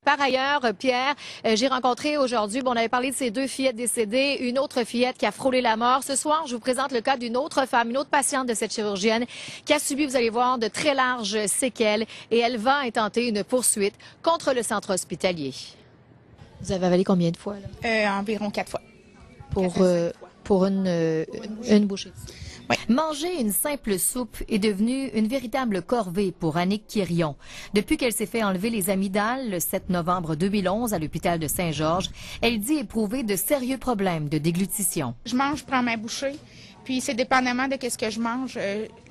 Par ailleurs, Pierre, j'ai rencontré aujourd'hui, on avait parlé de ces 2 fillettes décédées, une autre fillette qui a frôlé la mort. Ce soir, je vous présente le cas d'une autre femme, une autre patiente de cette chirurgienne qui a subi, vous allez voir, de très larges séquelles et elle va intenter une poursuite contre le centre hospitalier. Vous avez avalé combien de fois, là? Environ 4 fois. Pour une bouchée. Oui. Manger une simple soupe est devenu une véritable corvée pour Annick Quirion. Depuis qu'elle s'est fait enlever les amygdales le 7 novembre 2011 à l'hôpital de Saint-Georges, elle dit éprouver de sérieux problèmes de déglutition. Je prends ma bouchée, puis c'est dépendamment de ce que je mange.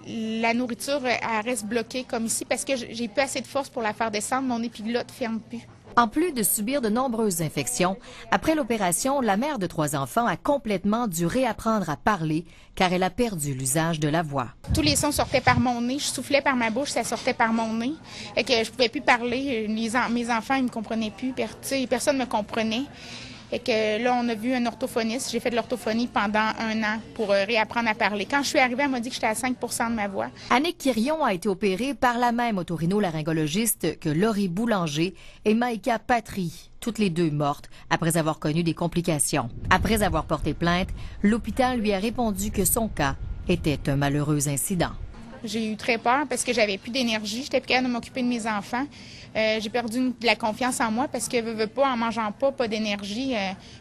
La nourriture, elle reste bloquée comme ici parce que j'ai plus assez de force pour la faire descendre. Mon épiglotte ne ferme plus. En plus de subir de nombreuses infections, après l'opération, la mère de 3 enfants a complètement dû réapprendre à parler car elle a perdu l'usage de la voix. Tous les sons sortaient par mon nez. Je soufflais par ma bouche, ça sortait par mon nez. Et que je pouvais plus parler. Mes enfants, ils me comprenaient plus. Personne ne me comprenait. Et que là, on a vu un orthophoniste. J'ai fait de l'orthophonie pendant 1 an pour réapprendre à parler. Quand je suis arrivée, elle m'a dit que j'étais à 5 % de ma voix. Annick Quirion a été opérée par la même otorhinolaryngologiste que Laurie Boulanger et Maïka Patry, toutes les 2 mortes après avoir connu des complications. Après avoir porté plainte, l'hôpital lui a répondu que son cas était un malheureux incident. J'ai eu très peur parce que j'avais plus d'énergie. J'étais plus capable de m'occuper de mes enfants. J'ai perdu de la confiance en moi parce que, veux pas, en mangeant pas d'énergie,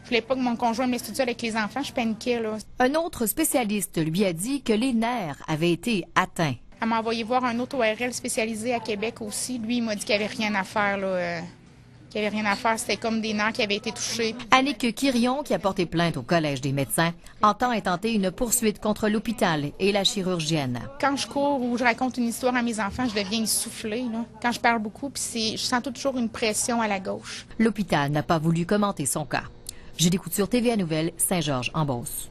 je voulais pas que mon conjoint me laisse toute seule avec les enfants. Je paniquais, là. Un autre spécialiste lui a dit que les nerfs avaient été atteints. Elle m'a envoyé voir un autre ORL spécialisé à Québec aussi. Lui, il m'a dit qu'il n'y avait rien à faire, là. Qu'il n'y avait rien à faire, c'était comme des nerfs qui avaient été touchés. Annick Quirion, qui a porté plainte au Collège des médecins, entend intenter une poursuite contre l'hôpital et la chirurgienne. Quand je cours ou je raconte une histoire à mes enfants, je deviens essoufflée, là. Quand je parle beaucoup, puis je sens toujours une pression à la gauche. L'hôpital n'a pas voulu commenter son cas. Julie Couture, TVA Nouvelles, Saint-Georges-en-Beauce.